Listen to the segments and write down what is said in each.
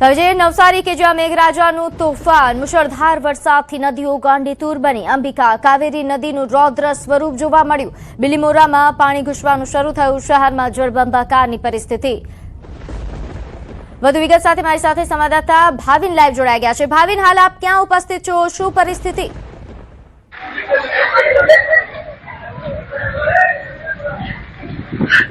તો જે નવસારી કે જ્યાં મેઘરાજાનું તોફાન મુશળધાર વરસાદથી નદીઓ ગાંડીતુર બની અંબિકા કાવેરી નદીનું રૌદ્ર સ્વરૂપ જોવા મળ્યું। બિલીમોરામાં પાણી ઘૂસવાનું શરૂ થયું। શહેરમાં જળબંબાકારની પરિસ્થિતિ। વધુ વિગત સાથે મારી સાથે સંવાદદાતા ભાવિન લાઈવ જોડાઈ ગયા છે। ભાવિન, હાલ આપ ક્યાં ઉપસ્થિત છો? શું પરિસ્થિતિ?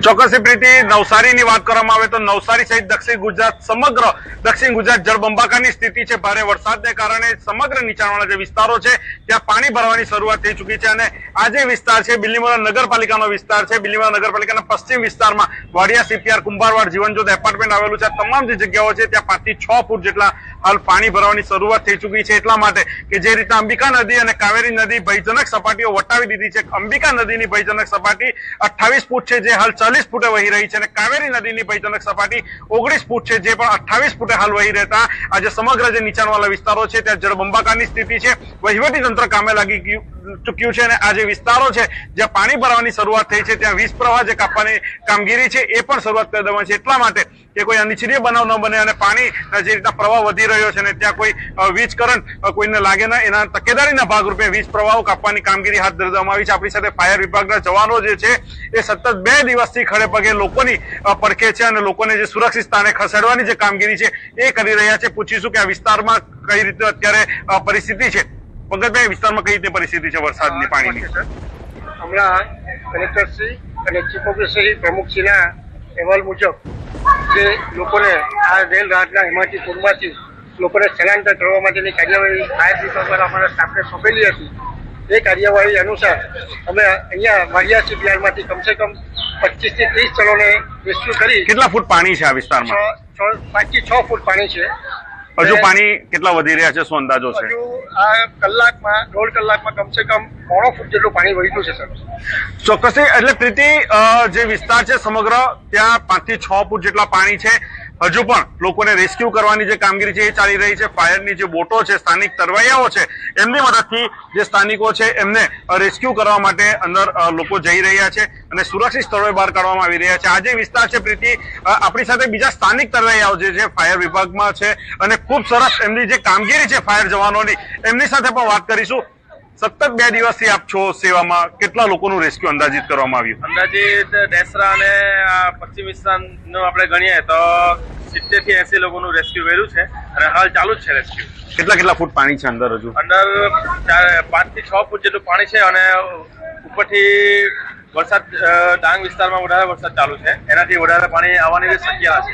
ચોક્કસ પ્રીતિ, નવસારીની વાત કરવામાં આવે તો નવસારી સહિત દક્ષિણ ગુજરાત સમગ્ર દક્ષિણ ગુજરાત જળબંબાકારની સ્થિતિ છે। ભારે વરસાદને કારણે સમગ્ર નીચાણવાળા જે વિસ્તારો છે ત્યાં પાણી ભરવાની શરૂઆત થઈ ચૂકી છે અને આ જે વિસ્તાર છે બિલીમોરા નગરપાલિકાનો વિસ્તાર છે। બિલીમોરા નગરપાલિકાના પશ્ચિમ વિસ્તારમાં વાડિયા સીપીઆર કુંભારવાડ જીવનજ્યોત એપાર્ટમેન્ટ આવેલું છે। તમામ જે જગ્યાઓ છે ત્યાં 5 થી 6 ફૂટ જેટલા હાલ પાણી ભરવાની શરૂઆત થઈ ચૂકી છે। એટલા માટે કે જે રીતે અંબિકા નદી અને કાવેરી નદી ભયજનક સપાટીઓ વટાવી દીધી છે। અંબિકા નદીની ભયજનક સપાટી 28 ફૂટ છે, જે હાલ 40 ફૂટે વહી રહી છે અને કાવેરી નદીની ભયજનક સપાટી 19 ફૂટ છે, જે પણ 28 ફૂટે હાલ વહી રહેતા આજે સમગ્ર જે નીચાણવાળા વિસ્તારો છે ત્યાં જળબંબાકારની સ્થિતિ છે। વહીવટી તંત્ર કામે લાગી ચૂક્યું છે અને આ જે વિસ્તારો છે જ્યાં પાણી ભરવાની શરૂઆત થઈ છે ત્યાં વીજ પ્રવાહ જે કાપવાની કામગીરી છે એ પણ શરૂઆત કરી દેવાની છે। એટલા માટે કે કોઈ અનિચ્છનીય બનાવ ન બને અને પાણી જે રીતના પ્રવાહ વધી રહ્યો છે અને ત્યાં કોઈ વીજ કરંટ કોઈને લાગે ના, એના તકેદારીના ભાગરૂપે વીજ પ્રવાહો કાપવાની કામગીરી હાથ ધરવામાં આવી છે। આપણી સાથે ફાયર વિભાગના જવાનો જે છે એ સતત 2 દિવસથી ખડે પગે લોકોની પડખે છે અને લોકોને જે સુરક્ષિત સ્થાને ખસેડવાની જે કામગીરી છે એ કરી રહ્યા છે। પૂછીશું કે આ વિસ્તારમાં કઈ રીતે અત્યારે પરિસ્થિતિ છે। ભગતભાઈ, વિસ્તારમાં કઈ રીતે પરિસ્થિતિ છે વરસાદની પાણીની? હમણાં કલેક્ટરશ્રી અને ચીફ ઓફિસર પ્રમુખશ્રીના અહેવાલ મુજબ જે લોકોને આ રેલ રાહતના હિમાચલ પૂરમાંથી લોકોને સ્થળાંતર કરવા માટેની કાર્યવાહી ફાયર વિભાગ દ્વારા અમારા સ્ટાફને સોંપેલી હતી। એ કાર્યવાહી અનુસાર અમે અહીંયા વાડિયા સીપીઆરમાંથી કમસે કમ 25 થી 30 જણોને રેસ્ક્યુ કરી। કેટલા ફૂટ પાણી છે આ વિસ્તારમાં? 5 થી 6 ફૂટ પાણી છે। હજુ પાણી કેટલા વધી રહ્યા છે, શું અંદાજો છે? હજુ આ કલાકમાં 1.5 કલાકમાં કમસે કમ 1.5 ફૂટ જેટલું પાણી વહ્યું છે સર। ચોક્કસ, એટલે પ્રીતિ જે વિસ્તાર છે સમગ્ર ત્યાં 5 થી 6 ફૂટ જેટલા પાણી છે। હજુ પણ લોકોને રેસ્ક્યુ કરવાની જે કામગીરી છે એ ચાલી રહી છે। ફાયરની જે બોટો છે, સ્થાનિક તરવૈયાઓ છે, એમની મદદથી જે સ્થાનિકો છે એમને રેસ્ક્યુ કરવા માટે અંદર લોકો જઈ રહ્યા છે અને સુરક્ષિત સ્થળોએ બહાર કાઢવામાં આવી રહ્યા છે। આ જે વિસ્તાર છે પ્રીતિ, આપણી સાથે બીજા સ્થાનિક તરવૈયાઓ જે છે ફાયર વિભાગમાં છે અને ખૂબ સરસ એમની જે કામગીરી છે ફાયર જવાનોની, એમની સાથે પણ વાત કરીશું। સતત 2 દિવસથી આપ છો સેવામાં, કેટલા લોકોનું રેસ્ક્યુ અંદાજિત કરવામાં આવ્યું? અંદાજિત ડેસરા અને પશ્ચિમ વિસ્તારનું આપણે ગણીએ તો 70 થી 80 લોકોનું રેસ્ક્યુ કર્યું છે અને હાલ ચાલુ જ છે રેસ્ક્યુ। કેટલા ફૂટ પાણી છે અંદર? હજુ અંદર 5 થી 6 ફૂટ જેટલું પાણી છે અને ઉપરથી વરસાદ ડાંગ વિસ્તારમાં વધારે વરસાદ ચાલુ છે, એનાથી વધારે પાણી આવવાની શક્યતા છે।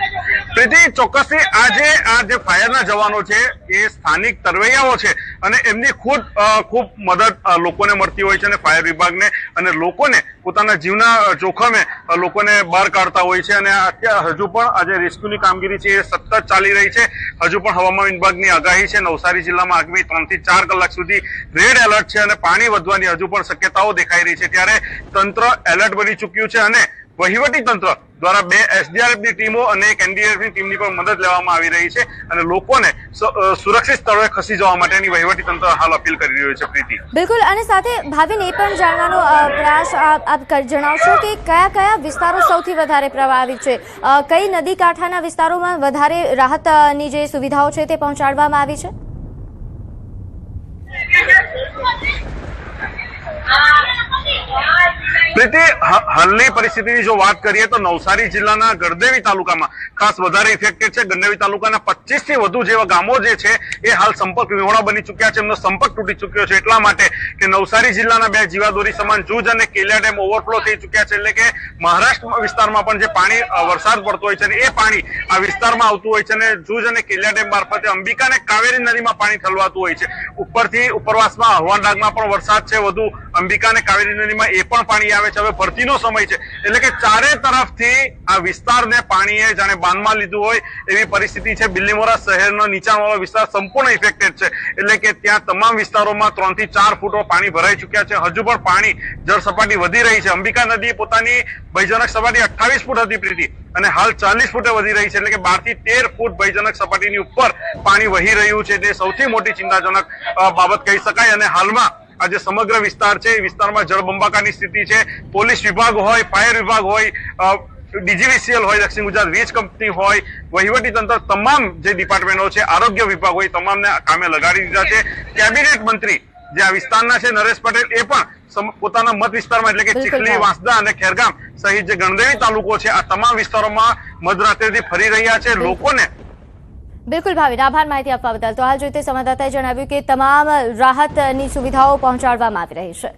પ્રીતિ, ચોક્કસથી આ જે ફાયરના જવાનો છે એ સ્થાનિક તરવૈયાઓ છે અને એમની ખૂબ મદદ લોકોને મળતી હોય છે અને ફાયર વિભાગને અને લોકોને પોતાના જીવના જોખમે લોકોને બહાર કાઢતા હોય છે અને અત્યારે હજુ પણ આ જે રેસ્ક્યુની કામગીરી છે એ સતત ચાલી રહી છે। હજુ પણ હવામાન વિભાગની આગાહી છે, નવસારી જિલ્લામાં આગામી 3 થી 4 કલાક સુધી રેડ એલર્ટ છે અને પાણી વધવાની હજુ પણ શક્યતાઓ દેખાઈ રહી છે। ત્યારે તંત્ર એલર્ટ બની ચૂક્યું છે અને વહીવટી તંત્ર દ્વારા 2 SDRFની ટીમો અને 1 NDRFની ટીમની પણ મદદ લેવામાં આવી રહી છે અને લોકોને સુરક્ષિત સ્થળોએ ખસી જવા માટેની વહીવટી તંત્ર હાલ અપીલ કરી રહ્યું છે। પ્રીતિ, બિલકુલ, અને સાથે ભાવિન એ પણ જાણવાનો પ્રયાસ આપ જણાવશો કે કયા વિસ્તારો સૌથી વધારે પ્રભાવિત છે? કઈ નદી કાંઠાના વિસ્તારોમાં વધારે રાહતની જે સુવિધાઓ છે તે પહોંચાડવામાં આવી છે? પ્રીતિ, હાલની પરિસ્થિતિની જો વાત કરીએ તો નવસારી જિલ્લાના ગરદેવી તાલુકામાં ખાસ વધારે ઇફેક્ટેડ છે। ગરદેવી તાલુકાના 25 થી વધુ જેવા ગામો જે છે એ હાલ સંપર્ક વિહોણા બની ચૂક્યા છે, એમનો સંપર્ક તૂટી ચૂક્યો છે। એટલા માટે કે નવસારી જિલ્લાના 2 જીવાદોરી સમાન જૂજ અને કેલિયા ડેમ ઓવરફ્લો થઈ ચૂક્યા છે, એટલે કે મહારાષ્ટ્ર વિસ્તારમાં પણ જે પાણી વરસાદ પડતો હોય છે અને એ પાણી આ વિસ્તારમાં આવતું હોય છે અને જૂજ અને કેલિયા ડેમ મારફતે અંબિકા અને કાવેરી નદીમાં પાણી ઠલવાતું હોય છે। ઉપરથી ઉપરવાસમાં હવાડાગમાં પણ વરસાદ છે વધુ, અંબિકા અને કાવેરી નદીમાં એ પણ પાણી આવે છે। હવે ભરતીનો સમય છે એટલે કે ચારે તરફથી આ વિસ્તારને પાણીએ જાણે બાંધમાં લીધું હોય એવી પરિસ્થિતિ છે। બિલીમોરા શહેરનો નીચાણવાળો વિસ્તાર સંપૂર્ણ ઇફેક્ટેડ છે, એટલે કે ત્યાં તમામ વિસ્તારોમાં 3 થી 4 ફૂટ પાણી ભરાઈ ચૂક્યા છે। હજુ પણ પાણી જળ સપાટી વધી રહી છે। અંબિકા નદી પોતાની ભયજનક સપાટી 28 ફૂટ હતી પ્રીતિ અને હાલ 40 ફૂટે વધી રહી છે, એટલે કે 12 થી 13 ફૂટ ભયજનક સપાટીની ઉપર પાણી વહી રહ્યું છે। તે સૌથી મોટી ચિંતાજનક બાબત કહી શકાય અને હાલમાં આ જે સમગ્ર વિસ્તાર છે એ વિસ્તારમાં જળબંબાકારની સ્થિતિ છે। પોલીસ વિભાગ હોય, ફાયર વિભાગ હોય, ડીજીવીસીએલ હોય, દક્ષિણ ગુજરાત વીજ કંપની હોય, વહીવટી તંત્ર, તમામ જે ડિપાર્ટમેન્ટો છે, આરોગ્ય વિભાગ હોય, તમામને કામે લગાડી દીધા છે. કેબિનેટ મંત્રી જે આ વિસ્તારના છે નરેશ પટેલ, એ પણ પોતાના મત વિસ્તારમાં એટલે કે બિલકુલ ચીખલી, ભાઈ. વાંસદા અને ખેરગામ સહિત જે ગણદેવી તાલુકો છે, આ તમામ વિસ્તારોમાં મધરાત્રિથી ફરી રહ્યા છે. લોકોને બિલકુલ ભાવિન, આભાર માહિતી આપવા બદલ. તો હાલ જોઈતે સંવાદદાતાએ જણાવ્યું કે તમામ રાહતની સુવિધાઓ પહોંચાડવામાં આવી રહી છે.